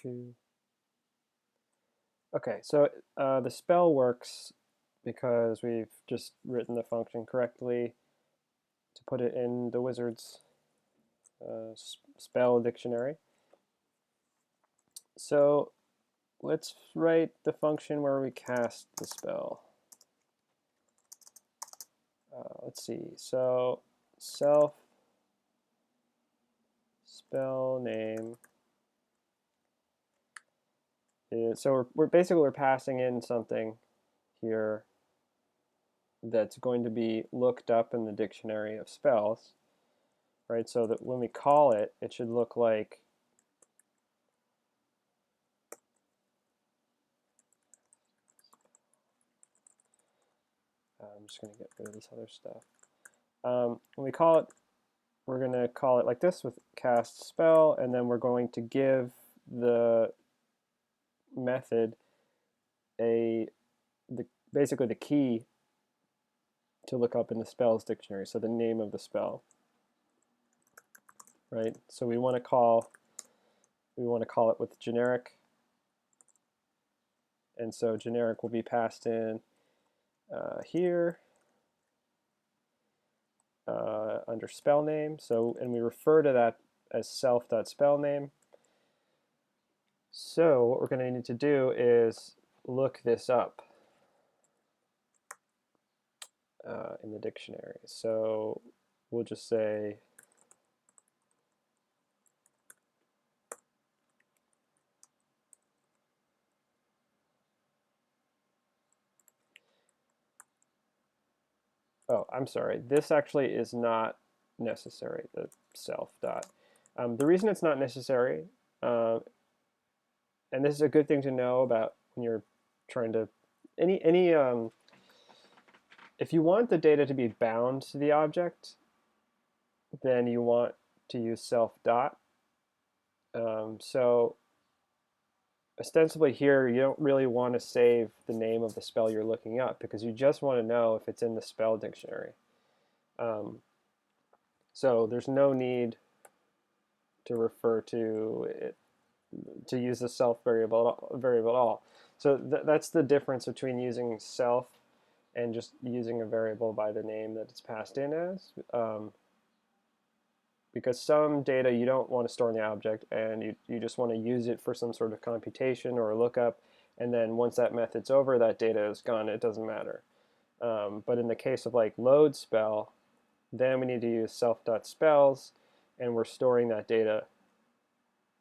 2. Okay, so the spell works because we've just written the function correctly to put it in the wizard's spell dictionary. So let's write the function where we cast the spell. Let's see, so self spell name is, so we're basically passing in something here that's going to be looked up in the dictionary of spells, right? So that when we call it, it should look like I'm just going to get rid of this other stuff. When we call it, we're going to call it like this with cast spell, and then we're going to give the method basically the key to look up in the spells dictionary, so the name of the spell, right? So we want to call it with generic, and so generic will be passed in here under spell name. So, and we refer to that as self.spellName. So what we're going to need to do is look this up in the dictionary. So we'll just say oh, I'm sorry. This actually is not necessary, the self dot. The reason it's not necessary, and this is a good thing to know about when you're trying to, if you want the data to be bound to the object, then you want to use self dot. So ostensibly here, you don't really want to save the name of the spell you're looking up because you just want to know if it's in the spell dictionary. So there's no need to refer to it, to use the self variable at all. So that's the difference between using self and just using a variable by the name that it's passed in as. Because some data you don't want to store in the object, and you just want to use it for some sort of computation or a lookup, and then once that method's over, that data is gone. It doesn't matter. But in the case of like load spell, then we need to use self.spells, and we're storing that data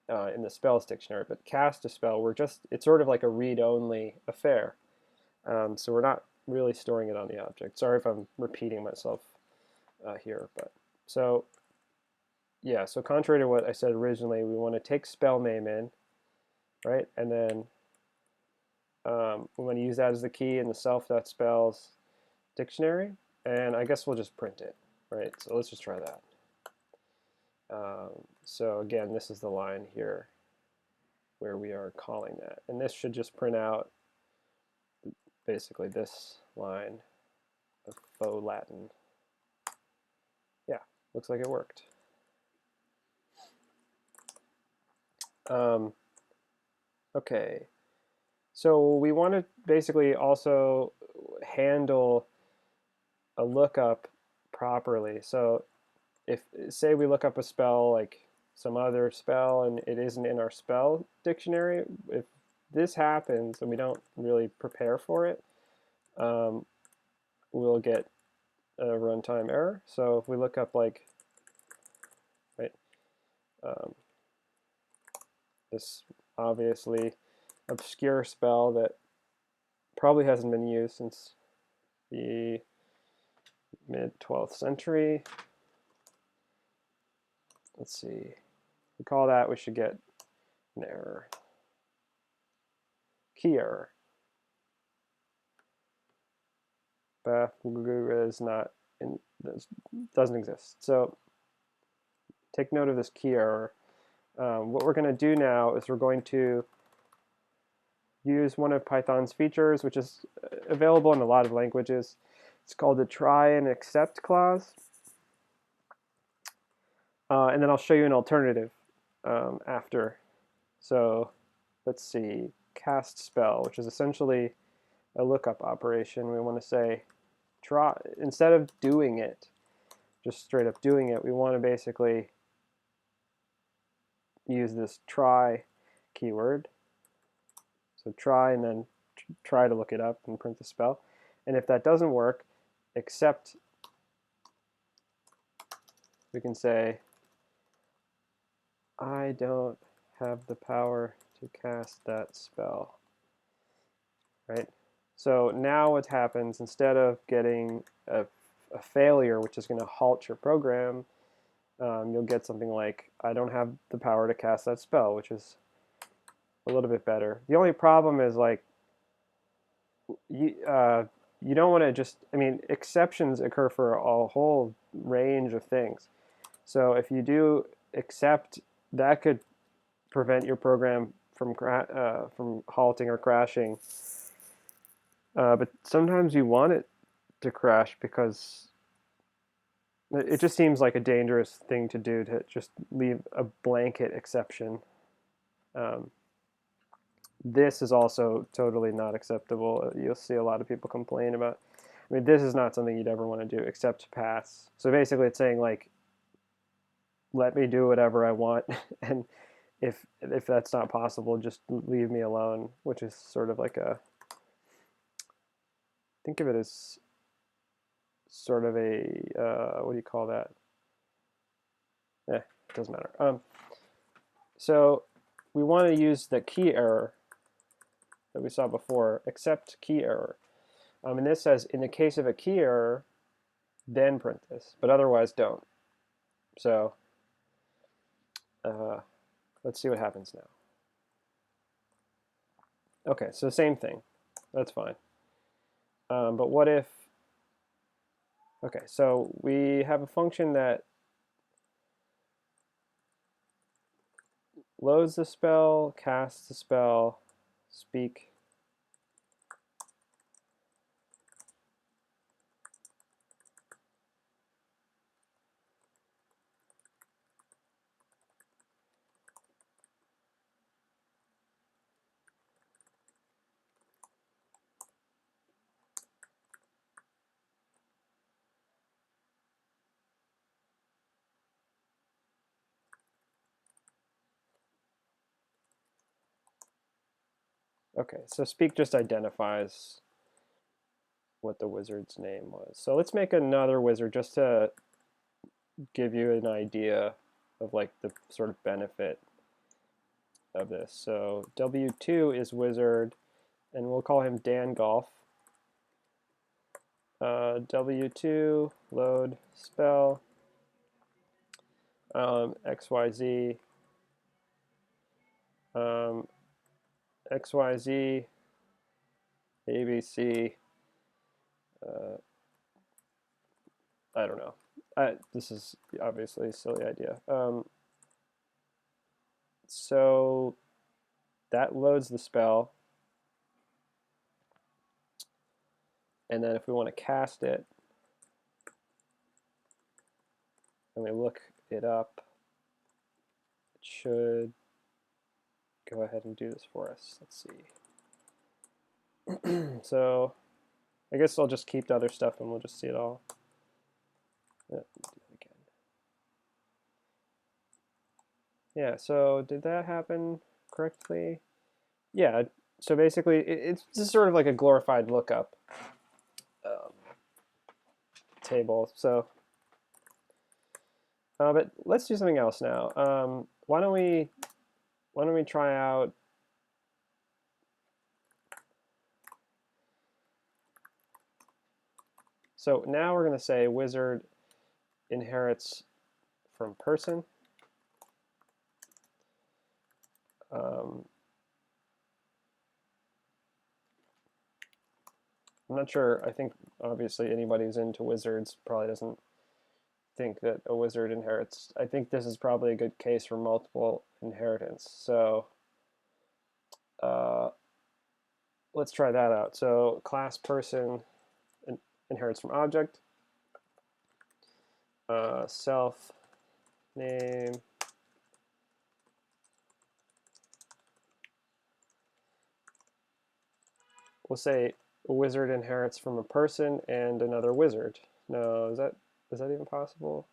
in the spells dictionary. But cast a spell, it's sort of like a read-only affair. So we're not really storing it on the object. Sorry if I'm repeating myself here, but so yeah, so contrary to what I said originally, we want to take spell name in, right? And then we want to use that as the key in the self.spells dictionary. And I guess we'll just print it, right? So let's just try that. So again, this is the line here where we are calling that. And this should just print out basically this line of faux Latin. Yeah, looks like it worked. Okay, so we want to basically also handle a lookup properly. So if, say we look up a spell like some other spell and it isn't in our spell dictionary, if this happens and we don't really prepare for it, we'll get a runtime error. So if we look up like, right, this obviously obscure spell that probably hasn't been used since the mid-12th century. Let's see. If we call that, we should get an error. Key error. is not in, doesn't exist. So take note of this key error. What we're going to do now is we're going to use one of Python's features, which is available in a lot of languages. It's called the try and except clause. And then I'll show you an alternative after. So let's see, cast spell, which is essentially a lookup operation. We want to say try, instead of doing it, just straight up doing it, we want to basically use this try keyword. So try and then try to look it up and print the spell. And if that doesn't work, except we can say, I don't have the power to cast that spell, right? So now what happens, instead of getting a failure, which is going to halt your program, you'll get something like, I don't have the power to cast that spell, which is a little bit better. The only problem is, like, you don't want to just, I mean, exceptions occur for a whole range of things. So if you do except, that could prevent your program from halting or crashing. But sometimes you want it to crash because it just seems like a dangerous thing to do, to just leave a blanket exception. This is also totally not acceptable. You'll see a lot of people complain about. I mean, this is not something you'd ever want to do, except pass. So basically, it's saying, like, let me do whatever I want, and if that's not possible, just leave me alone. Which is sort of like a, think of it as sort of a what do you call that? It doesn't matter. So we want to use the key error that we saw before, except key error. And this says, in the case of a key error, then print this, but otherwise don't. So let's see what happens now. Okay, so same thing. That's fine. But what if, okay, so we have a function that loads the spell, casts the spell, speak. Okay, so speak just identifies what the wizard's name was. So let's make another wizard just to give you an idea of, like, the sort of benefit of this. So W2 is wizard, and we'll call him Dan Golf. W2 load spell XYZ XYZ ABC. I don't know. This is obviously a silly idea. So that loads the spell, and then if we want to cast it, and we look it up, it should go ahead and do this for us. Let's see. So I guess I'll just keep the other stuff and we'll just see it all. Yeah, do it again. Yeah, so did that happen correctly? Yeah, so basically it's just sort of like a glorified lookup table. So, but let's do something else now. Why don't we try out? So now we're going to say wizard inherits from person. I'm not sure. I think obviously anybody who's into wizards probably doesn't think that a wizard inherits. I think this is probably a good case for multiple inheritance. So let's try that out. So class person inherits from object. Self name we'll say a wizard inherits from a person and another wizard. No, is that even possible?